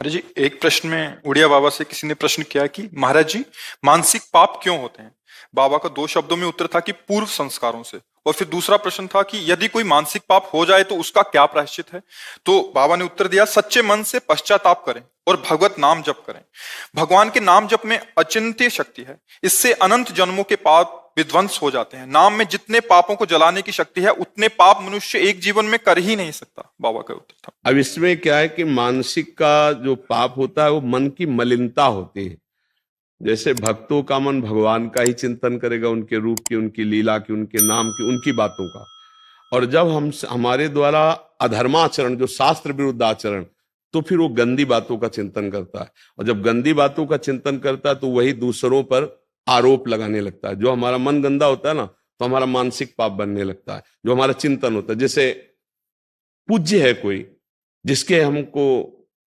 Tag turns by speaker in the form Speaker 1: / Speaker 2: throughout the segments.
Speaker 1: अरे जी, एक प्रश्न में उड़िया बाबा से किसी ने प्रश्न किया कि महाराज जी, मानसिक पाप क्यों होते हैं। बाबा का दो शब्दों में उत्तर था कि पूर्व संस्कारों से। और फिर दूसरा प्रश्न था कि यदि कोई मानसिक पाप हो जाए तो उसका क्या प्रायश्चित है। तो बाबा ने उत्तर दिया, सच्चे मन से पश्चाताप करें और भगवत नाम जप करें। भगवान के नाम जप में अचिंत्य शक्ति है। इससे अनंत जन्मों के पाप विध्वंस हो जाते हैं। नाम में जितने पापों को जलाने की शक्ति है उतने पाप मनुष्य एक जीवन में कर ही नहीं सकता। बाबा का उत्तर था।
Speaker 2: अब इसमें क्या है कि मानसिक का जो पाप होता है वो मन की मलिनता होती है। जैसे भक्तों का मन भगवान का ही चिंतन करेगा, उनके रूप की, उनकी लीला की, उनके नाम की, उनकी बातों का। और जब हम हमारे द्वारा अधर्माचरण, जो शास्त्र विरुद्ध आचरण, तो फिर वो गंदी बातों का चिंतन करता है। और जब गंदी बातों का चिंतन करता है तो वही दूसरों पर आरोप लगाने लगता है। जो हमारा मन गंदा होता है ना, तो हमारा मानसिक पाप बनने लगता है। जो हमारा चिंतन होता है, जैसे पूज्य है कोई जिसके हमको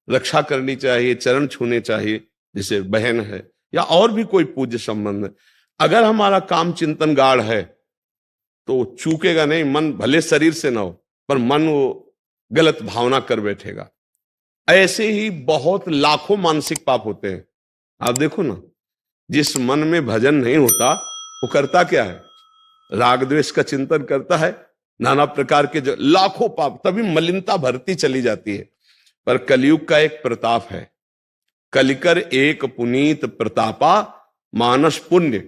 Speaker 2: रक्षा करनी चाहिए, चरण छूने चाहिए, जैसे बहन है या और भी कोई पूज्य संबंध है, अगर हमारा काम चिंतन गाढ़ है तो चूकेगा नहीं। मन भले शरीर से ना हो, पर मन वो गलत भावना कर बैठेगा। ऐसे ही बहुत लाखों मानसिक पाप होते हैं। आप देखो ना, जिस मन में भजन नहीं होता वो करता क्या है? राग द्वेष का चिंतन करता है, नाना प्रकार के जो लाखों पाप, तभी मलिनता भरती चली जाती है। पर कलयुग का एक प्रताप है, कलिकर एक पुनीत प्रतापा, मानस पुण्य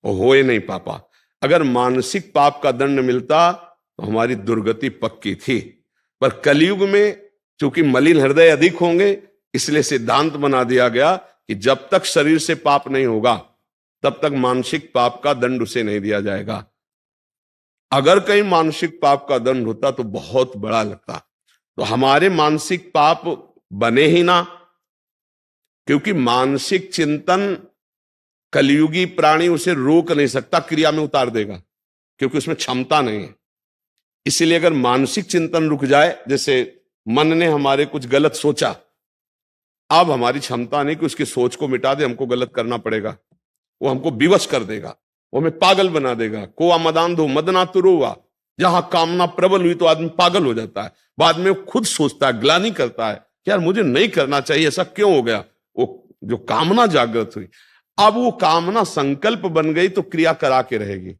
Speaker 2: होए नहीं पापा। अगर मानसिक पाप का दंड मिलता तो हमारी दुर्गति पक्की थी। पर कलयुग में चूंकि मलिन हृदय अधिक होंगे, इसलिए सिद्धांत बना दिया गया कि जब तक शरीर से पाप नहीं होगा तब तक मानसिक पाप का दंड उसे नहीं दिया जाएगा। अगर कहीं मानसिक पाप का दंड होता तो बहुत बड़ा लगता। तो हमारे मानसिक पाप बने ही ना, क्योंकि मानसिक चिंतन कलयुगी प्राणी उसे रोक नहीं सकता, क्रिया में उतार देगा, क्योंकि उसमें क्षमता नहीं है। इसलिए अगर मानसिक चिंतन रुक जाए, जैसे मन ने हमारे कुछ गलत सोचा, अब हमारी क्षमता नहीं कि उसकी सोच को मिटा दे, हमको गलत करना पड़ेगा। वो हमको विवश कर देगा, वो हमें पागल बना देगा। कोआ मदांधो मदना तुरुआ, जहां कामना प्रबल हुई तो आदमी पागल हो जाता है। बाद में वो खुद सोचता है, ग्लानि करता है कि यार मुझे नहीं करना चाहिए, ऐसा क्यों हो गया। वो जो कामना जागृत हुई, अब वो कामना संकल्प बन गई तो क्रिया करा के रहेगी।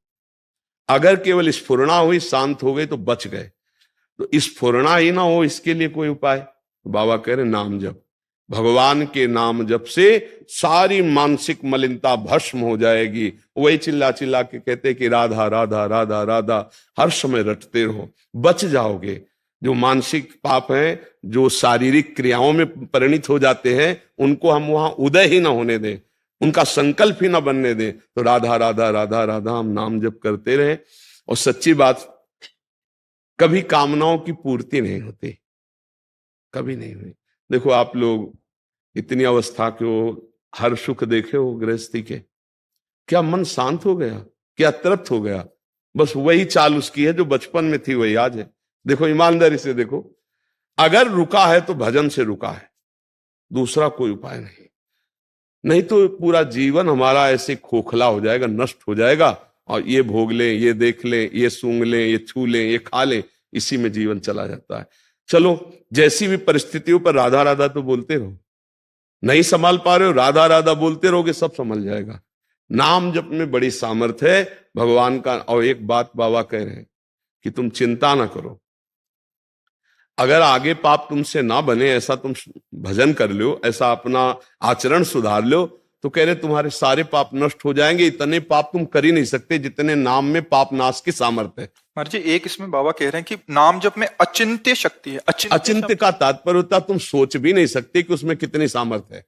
Speaker 2: अगर केवल स्फुरणा हुई, शांत हो गई तो बच गए। तो स्फुरणा ही ना हो, इसके लिए कोई उपाय? तो बाबा कह रहे नाम जप। भगवान के नाम जप से सारी मानसिक मलिनता भस्म हो जाएगी। वही चिल्ला चिल्ला के कहते कि राधा राधा राधा राधा हर समय रटते रहो, बच जाओगे। जो मानसिक पाप हैं, जो शारीरिक क्रियाओं में परिणित हो जाते हैं, उनको हम वहां उदय ही ना होने दें, उनका संकल्प ही ना बनने दें। तो राधा राधा राधा राधा हम नाम जप करते रहे। और सच्ची बात, कभी कामनाओं की पूर्ति नहीं होती, कभी नहीं हुई। देखो आप लोग इतनी अवस्था के हो, हर सुख देखे हो गृहस्थी के, क्या मन शांत हो गया? क्या तृप्त हो गया? बस वही चाल उसकी है जो बचपन में थी, वही आज है। देखो ईमानदारी से देखो, अगर रुका है तो भजन से रुका है, दूसरा कोई उपाय नहीं। नहीं तो पूरा जीवन हमारा ऐसे खोखला हो जाएगा, नष्ट हो जाएगा। और ये भोग ले, ये देख ले, ये सूंघ ले, ये छू ले, ये खा ले, इसी में जीवन चला जाता है। चलो, जैसी भी परिस्थितियों पर राधा राधा तो बोलते रहो। नहीं संभाल पा रहे हो, राधा राधा बोलते रहोगे, सब संभल जाएगा। नाम जप में बड़ी सामर्थ्य है भगवान का। और एक बात बाबा कह रहे हैं कि तुम चिंता ना करो, अगर आगे पाप तुमसे ना बने, ऐसा तुम भजन कर लो, ऐसा अपना आचरण सुधार लो, तो कह रहे तुम्हारे सारे पाप नष्ट हो जाएंगे। इतने पाप तुम कर ही नहीं सकते जितने नाम में पाप नाश की सामर्थ्य है।
Speaker 1: महाराज जी, एक इसमें बाबा कह रहे हैं कि नाम जप में अचिंत्य शक्ति है।
Speaker 2: अचिंत्य का तात्पर्य होता तुम सोच भी नहीं सकते कि उसमें कितनी सामर्थ्य है।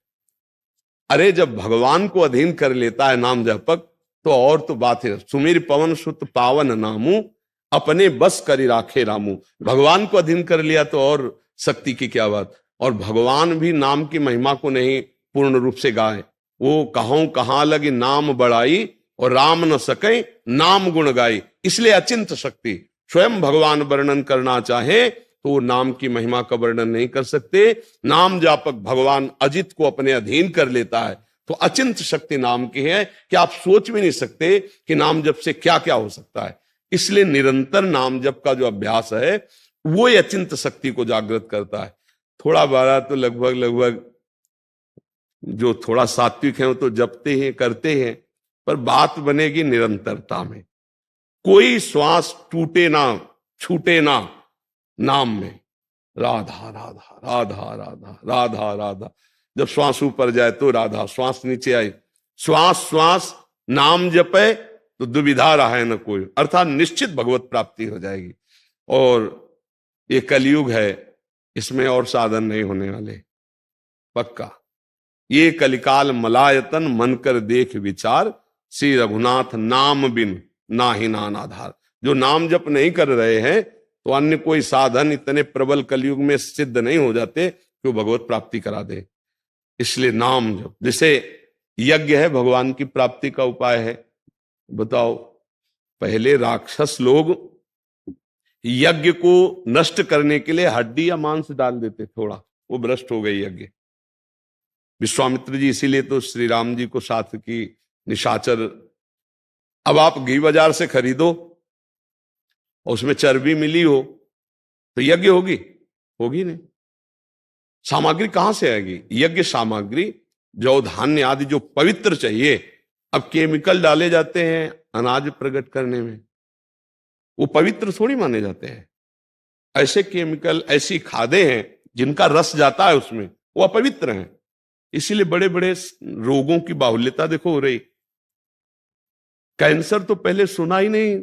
Speaker 2: अरे जब भगवान को अधीन कर लेता है नाम जपक, तो और तो बात है। सुमीर पवन सुत पावन नामू, अपने बस करी राखे रामू। भगवान को अधीन कर लिया तो और शक्ति की क्या बात। और भगवान भी नाम की महिमा को नहीं पूर्ण रूप से गाए। वो कहूं कहां लगी नाम बढ़ाई, और राम न सके नाम गुण गाई। इसलिए अचिंत शक्ति। स्वयं भगवान वर्णन करना चाहे तो वो नाम की महिमा का वर्णन नहीं कर सकते। नाम जापक भगवान अजित को अपने अधीन कर लेता है, तो अचिंत शक्ति नाम की है कि आप सोच भी नहीं सकते कि नाम जप से क्या क्या हो सकता है। इसलिए निरंतर नाम जप का जो अभ्यास है वो ही अचिंत शक्ति को जागृत करता है। थोड़ा बारा तो लगभग जो थोड़ा सात्विक है वो तो जपते हैं, करते हैं, पर बात बनेगी निरंतरता में। कोई श्वास टूटे ना, छूटे ना नाम में। राधा राधा राधा राधा राधा राधा। जब श्वास ऊपर जाए तो राधा, श्वास नीचे आए, श्वास श्वास नाम जपे तो दुविधा रहा न कोई, अर्थात निश्चित भगवत प्राप्ति हो जाएगी। और ये कलयुग है, इसमें और साधन नहीं होने वाले, पक्का। ये कलिकाल मलायतन, मन कर देख विचार, श्री रघुनाथ नाम बिन नाहि नान आधार। जो नाम जप नहीं कर रहे हैं तो अन्य कोई साधन इतने प्रबल कलयुग में सिद्ध नहीं हो जाते कि वो भगवत प्राप्ति करा दे। इसलिए नाम जप, जैसे यज्ञ है भगवान की प्राप्ति का उपाय है। बताओ, पहले राक्षस लोग यज्ञ को नष्ट करने के लिए हड्डी या मांस डाल देते, थोड़ा वो भ्रष्ट हो गई यज्ञ। विश्वामित्र जी इसीलिए तो श्री राम जी को साथ की निशाचर, अब आप घी बाजार से खरीदो और उसमें चर्बी मिली हो तो यज्ञ होगी? होगी नहीं। सामग्री कहां से आएगी? यज्ञ सामग्री, जौ धान्य आदि जो पवित्र चाहिए। अब केमिकल डाले जाते हैं अनाज प्रकट करने में, वो पवित्र थोड़ी माने जाते हैं। ऐसे केमिकल, ऐसी खादें हैं जिनका रस जाता है उसमें, वो अपवित्र हैं। इसीलिए बड़े बड़े रोगों की बाहुल्यता देखो हो रही। कैंसर तो पहले सुना ही नहीं,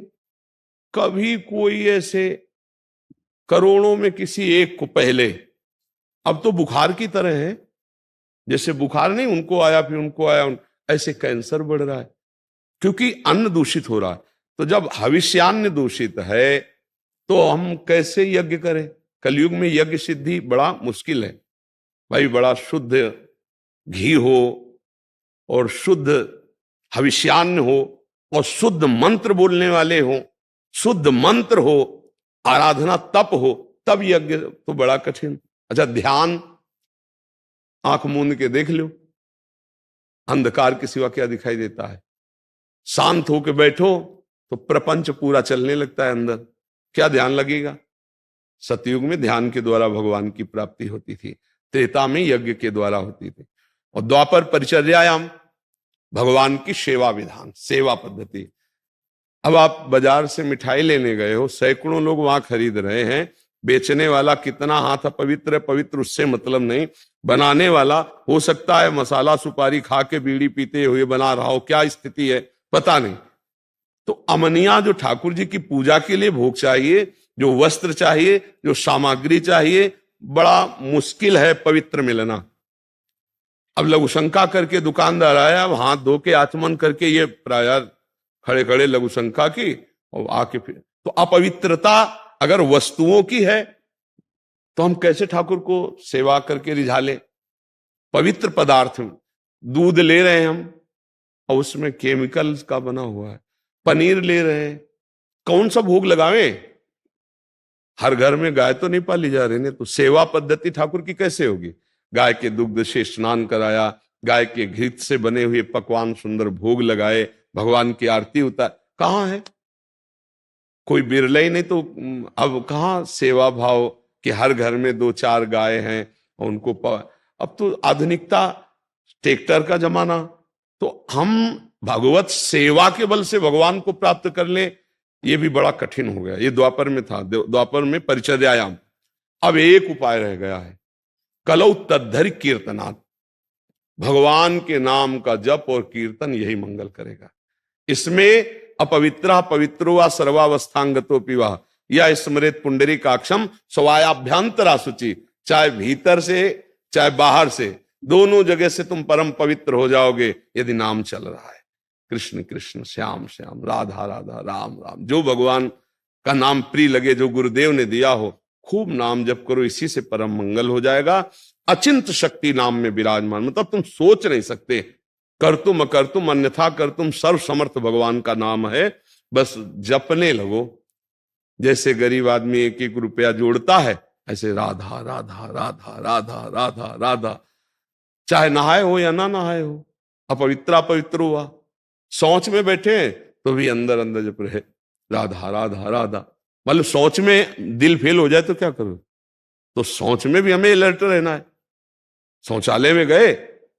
Speaker 2: कभी कोई ऐसे करोड़ों में किसी एक को पहले। अब तो बुखार की तरह है, जैसे बुखार नहीं उनको आया फिर उनको आया, ऐसे कैंसर बढ़ रहा है क्योंकि अन्न दूषित हो रहा है। तो जब हविष्यान्न दूषित है तो हम कैसे यज्ञ करें? कलयुग में यज्ञ सिद्धि बड़ा मुश्किल है भाई। बड़ा शुद्ध घी हो और शुद्ध हविष्यान्न हो और शुद्ध मंत्र बोलने वाले हो, शुद्ध मंत्र हो, आराधना तप हो, तब यज्ञ तो बड़ा कठिन। अच्छा, ध्यान आंख मूंद के देख लो, अंधकार के सिवा क्या दिखाई देता है? शांत होके बैठो तो प्रपंच पूरा चलने लगता है अंदर, क्या ध्यान लगेगा? सतयुग में ध्यान के द्वारा भगवान की प्राप्ति होती थी, त्रेता में यज्ञ के द्वारा होती थी, और द्वापर परिचर्यायाम भगवान की सेवा विधान, सेवा पद्धति। अब आप बाजार से मिठाई लेने गए हो, सैकड़ों लोग वहां खरीद रहे हैं, बेचने वाला कितना हाथ पवित्र है पवित्र उससे मतलब नहीं, बनाने वाला हो सकता है मसाला सुपारी खा के बीड़ी पीते हुए बना रहा हो, क्या स्थिति है पता नहीं। तो अमनिया जो ठाकुर जी की पूजा के लिए भोग चाहिए, जो वस्त्र चाहिए, जो सामग्री चाहिए, बड़ा मुश्किल है पवित्र मिलना। अब लघु शंका करके दुकानदार आया, अब हाथ धो के आचमन करके ये प्राय खड़े खड़े लघु शंका की और आके फिर तो अपवित्रता अगर वस्तुओं की है तो हम कैसे ठाकुर को सेवा करके रिझा ले? पवित्र पदार्थ, दूध ले रहे हैं हम और उसमें केमिकल्स का बना हुआ है, पनीर ले रहे हैं, कौन सा भोग लगावे? हर घर में गाय तो नहीं पाली जा रही, तो सेवा पद्धति ठाकुर की कैसे होगी? गाय के दुग्ध से स्नान कराया, गाय के घी से बने हुए पकवान सुंदर भोग लगाए, भगवान की आरती उतार, कहां है? कोई बिरले ही नहीं। तो अब कहां सेवा भाव कि हर घर में 2-4 गाय हैं और उनको अब तो आधुनिकता, ट्रैक्टर का जमाना, तो हम भगवत सेवा के बल से भगवान को प्राप्त कर ले, ये भी बड़ा कठिन हो गया। ये द्वापर में था, द्वापर में परिचर्यायाम। अब एक उपाय रह गया है, कलौ तद्धरि कीर्तनात्, भगवान के नाम का जप और कीर्तन यही मंगल करेगा। इसमें अपवित्र पवित्रो वा सर्वावस्थांगतो पिवा या स्मृत पुंडरीकाक्षम स्वायाभ्यंतरा शुचि, चाहे भीतर से चाहे बाहर से, दोनों जगह से तुम परम पवित्र हो जाओगे यदि नाम चल रहा है। कृष्ण कृष्ण श्याम श्याम, राधा राधा, राम राम। जो भगवान का नाम प्रिय लगे, जो गुरुदेव ने दिया हो, खूब नाम जप करो, इसी से परम मंगल हो जाएगा। अचिंत शक्ति नाम में विराजमान, मतलब तुम सोच नहीं सकते, करतुम अकर्तुम अन्यथा करतुम, सर्व समर्थ भगवान का नाम है, बस जपने लगो। जैसे गरीब आदमी 1-1 रुपया जोड़ता है, ऐसे राधा राधा राधा राधा राधा राधा, चाहे नहाए हो या ना नहाए हो, अपवित्र अपवित्र हुआ, शौच में बैठे तो भी अंदर अंदर जप रहे राधा राधा राधा। मतलब शौच में दिल फेल हो जाए तो क्या करो? तो शौच में भी हमें अलर्ट रहना है। शौचालय में गए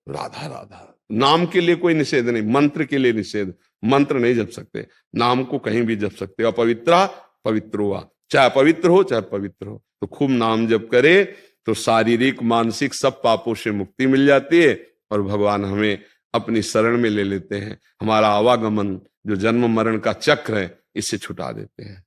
Speaker 2: राधा राधा। नाम के लिए कोई निषेध नहीं, मंत्र के लिए निषेध, मंत्र नहीं जप सकते, नाम को कहीं भी जप सकते हो। अपवित्रा पवित्र हुआ, चाहे पवित्र हो चाहे पवित्र हो, तो खूब नाम जप करे तो शारीरिक मानसिक सब पापों से मुक्ति मिल जाती है और भगवान हमें अपनी शरण में ले लेते हैं। हमारा आवागमन जो जन्म मरण का चक्र है इससे छुटा देते हैं।